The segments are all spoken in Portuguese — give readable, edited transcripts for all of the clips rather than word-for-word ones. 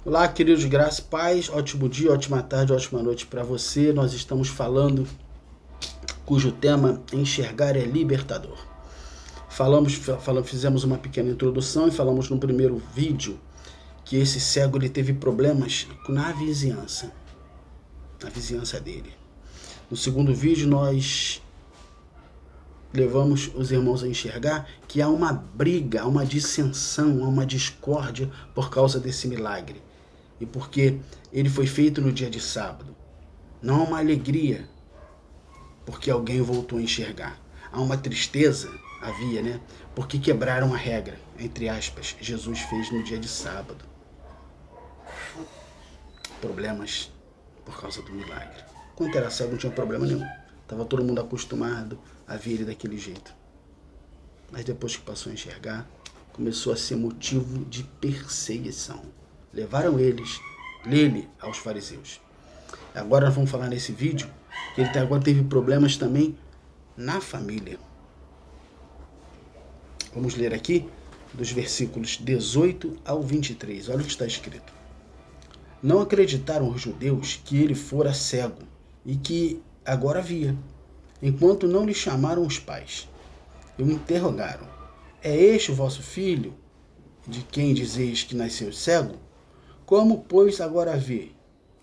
Olá, queridos, graças e paz, ótimo dia, ótima tarde, ótima noite para você. Nós estamos falando, cujo tema enxergar é libertador. Fizemos uma pequena introdução e falamos no primeiro vídeo que esse cego ele teve problemas na vizinhança dele. No segundo vídeo nós levamos os irmãos a enxergar que há uma briga, há uma dissensão, há uma discórdia por causa desse milagre. E porque ele foi feito no dia de sábado. Não há uma alegria porque alguém voltou a enxergar. Há uma tristeza, havia, né? Porque quebraram a regra, entre aspas, Jesus fez no dia de sábado. Problemas por causa do milagre. Quando era cego não tinha problema nenhum. Estava todo mundo acostumado a ver ele daquele jeito. Mas depois que passou a enxergar, começou a ser motivo de perseguição. Levaram ele aos fariseus. Agora nós vamos falar nesse vídeo que ele agora teve problemas também na família. Vamos ler aqui dos versículos 18 ao 23. Olha o que está escrito. Não acreditaram os judeus que ele fora cego e que agora via, enquanto não lhe chamaram os pais. E o interrogaram. É este o vosso filho, de quem dizeis que nasceu cego? Como, pois, agora vê?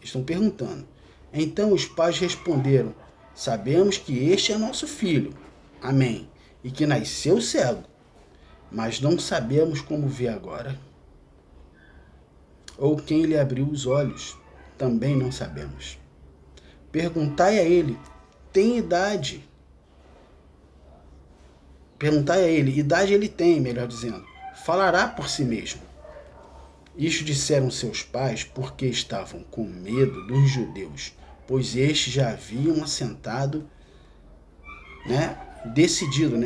Estão perguntando. Então os pais responderam, sabemos que este é nosso filho, amém, e que nasceu cego, mas não sabemos como vê agora. Ou quem lhe abriu os olhos, também não sabemos. Perguntai a ele, tem idade? Perguntai a ele, idade ele tem, melhor dizendo, falará por si mesmo. Isto disseram seus pais porque estavam com medo dos judeus, pois estes já haviam assentado, decidido,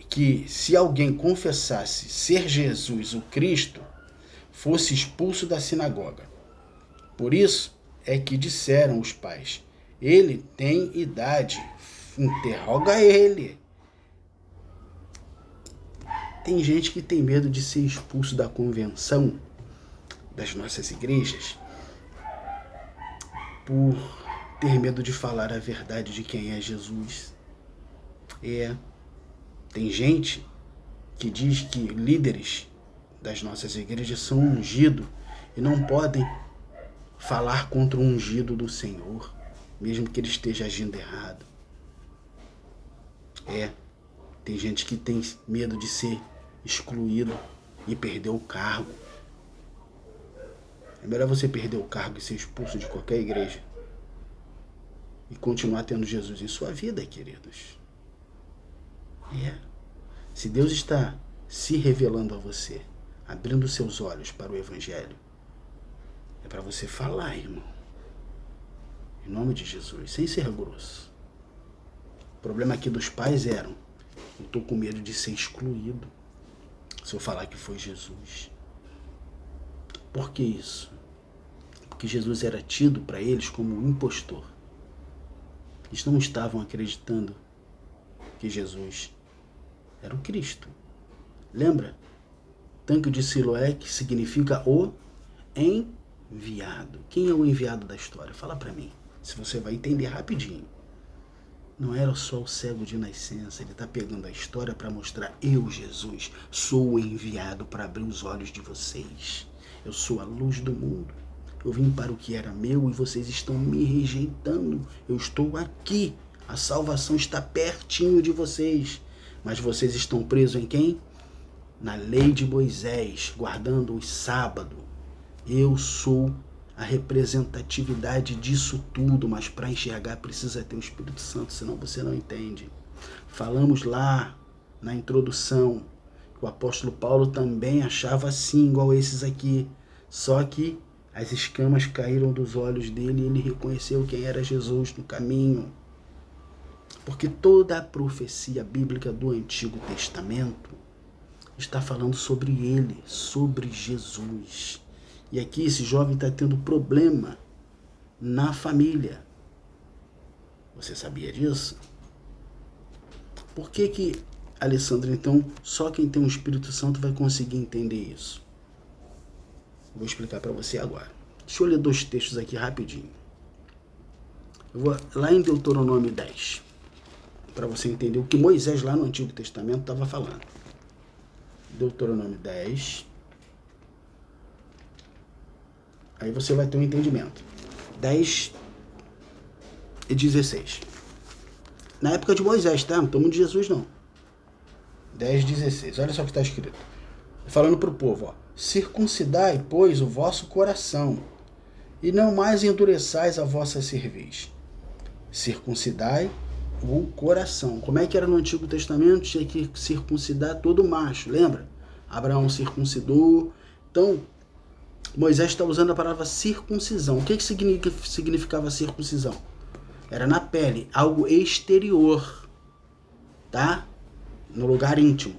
que se alguém confessasse ser Jesus o Cristo, fosse expulso da sinagoga. Por isso é que disseram os pais, ele tem idade, interroga ele. Tem gente que tem medo de ser expulso da convenção das nossas igrejas por ter medo de falar a verdade de quem é Jesus. Tem gente que diz que líderes das nossas igrejas são ungidos e não podem falar contra o ungido do Senhor, mesmo que ele esteja agindo errado. Tem gente que tem medo de ser excluído e perder o cargo. É melhor você perder o cargo e ser expulso de qualquer igreja e continuar tendo Jesus em sua vida, queridos. Se Deus está se revelando a você, abrindo seus olhos para o Evangelho, é para você falar, irmão. Em nome de Jesus, sem ser grosso. O problema aqui dos pais era, eu estou com medo de ser excluído se eu falar que foi Jesus. Por que isso? Porque Jesus era tido para eles como um impostor. Eles não estavam acreditando que Jesus era o Cristo. Lembra? Tanque de Siloé, que significa o enviado. Quem é o enviado da história? Fala para mim, se você vai entender rapidinho. Não era só o cego de nascença, ele está pegando a história para mostrar, eu, Jesus, sou o enviado para abrir os olhos de vocês. Eu sou a luz do mundo. Eu vim para o que era meu e vocês estão me rejeitando. Eu estou aqui. A salvação está pertinho de vocês. Mas vocês estão presos em quem? Na lei de Moisés, guardando os sábados. Eu sou a representatividade disso tudo, mas para enxergar precisa ter o Espírito Santo, senão você não entende. Falamos lá na introdução que o apóstolo Paulo também achava assim, igual esses aqui, só que as escamas caíram dos olhos dele e ele reconheceu quem era Jesus no caminho. Porque toda a profecia bíblica do Antigo Testamento está falando sobre ele, sobre Jesus. E aqui esse jovem está tendo problema na família. Você sabia disso? Por que, Alessandra, então, só quem tem o Espírito Santo vai conseguir entender isso? Vou explicar para você agora. Deixa eu ler 2 textos aqui rapidinho. Eu vou lá em Deuteronômio 10, para você entender o que Moisés lá no Antigo Testamento estava falando. Deuteronômio 10. Aí você vai ter um entendimento. 10 e 16. Na época de Moisés, tá? Não estamos de Jesus, não. 10, 16. Olha só o que está escrito. Falando para o povo, ó. Circuncidai, pois, o vosso coração, e não mais endureçais a vossa cerviz. Circuncidai o coração. Como é que era no Antigo Testamento? Tinha que circuncidar todo macho, lembra? Abraão circuncidou. Então, Moisés está usando a palavra circuncisão. O que significava circuncisão? Era na pele, algo exterior, tá? No lugar íntimo.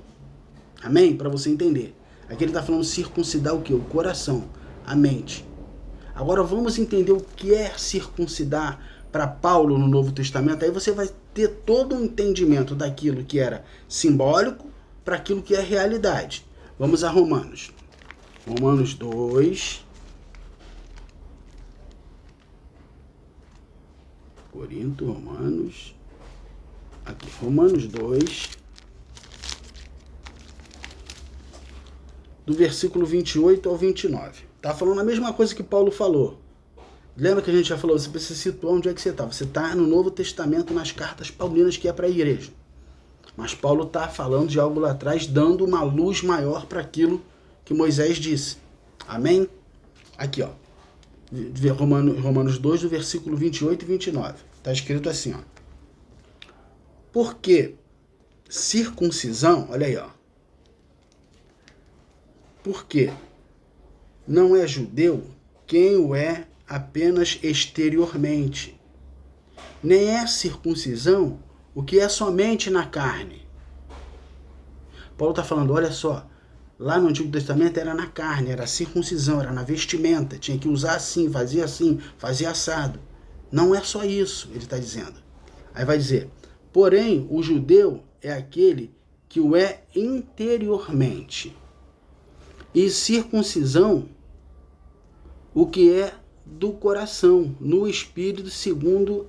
Amém? Para você entender. Aqui ele está falando circuncidar o quê? O coração, a mente. Agora vamos entender o que é circuncidar para Paulo no Novo Testamento. Aí você vai ter todo um entendimento daquilo que era simbólico para aquilo que é realidade. Vamos a Romanos. Romanos 2. Corinto, Romanos. Aqui, Romanos 2. Do versículo 28 ao 29. Tá falando a mesma coisa que Paulo falou. Lembra que a gente já falou, você precisa situar onde é que você está. Você está no Novo Testamento, nas cartas paulinas, que é para a igreja. Mas Paulo está falando de algo lá atrás, dando uma luz maior para aquilo que Moisés disse. Amém? Aqui, ó. Romanos 2, do versículo 28 e 29. Está escrito assim, ó. Porque circuncisão, olha aí, ó. Porque não é judeu quem o é apenas exteriormente, nem é circuncisão o que é somente na carne. Paulo está falando, olha só, lá no Antigo Testamento era na carne, era circuncisão, era na vestimenta, tinha que usar assim, fazia assado. Não é só isso, ele está dizendo. Aí vai dizer, porém o judeu é aquele que o é interiormente. E circuncisão, o que é do coração, no espírito, segundo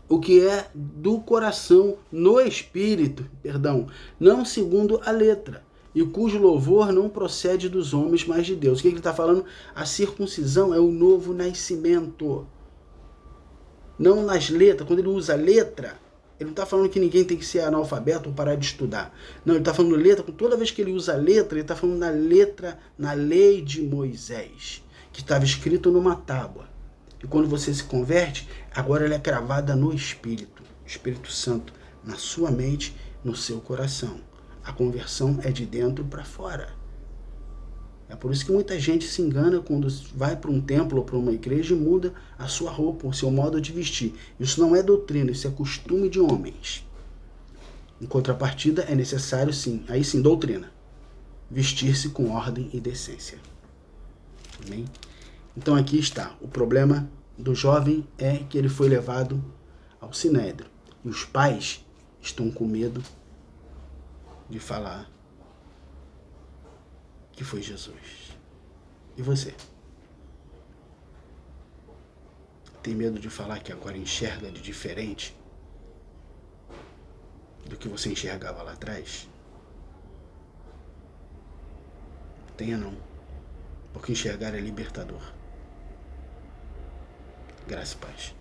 o que é do coração, no espírito, não segundo a letra, e cujo louvor não procede dos homens, mas de Deus. O que ele está falando? A circuncisão é o novo nascimento. Não nas letras, quando ele usa letra, ele não está falando que ninguém tem que ser analfabeto ou parar de estudar. Não, ele está falando letra, toda vez que ele usa letra, ele está falando na letra, na lei de Moisés, que estava escrito numa tábua. E quando você se converte, agora ela é cravada no Espírito, Espírito Santo, na sua mente, no seu coração. A conversão é de dentro para fora. É por isso que muita gente se engana quando vai para um templo ou para uma igreja e muda a sua roupa, o seu modo de vestir. Isso não é doutrina, isso é costume de homens. Em contrapartida, é necessário sim, aí sim, doutrina, vestir-se com ordem e decência. Amém? Então aqui está, o problema do jovem é que ele foi levado ao sinédrio. E os pais estão com medo de falar que foi Jesus. E você? Tem medo de falar que agora enxerga de diferente do que você enxergava lá atrás? Tenha não, porque enxergar é libertador. Graça e paz.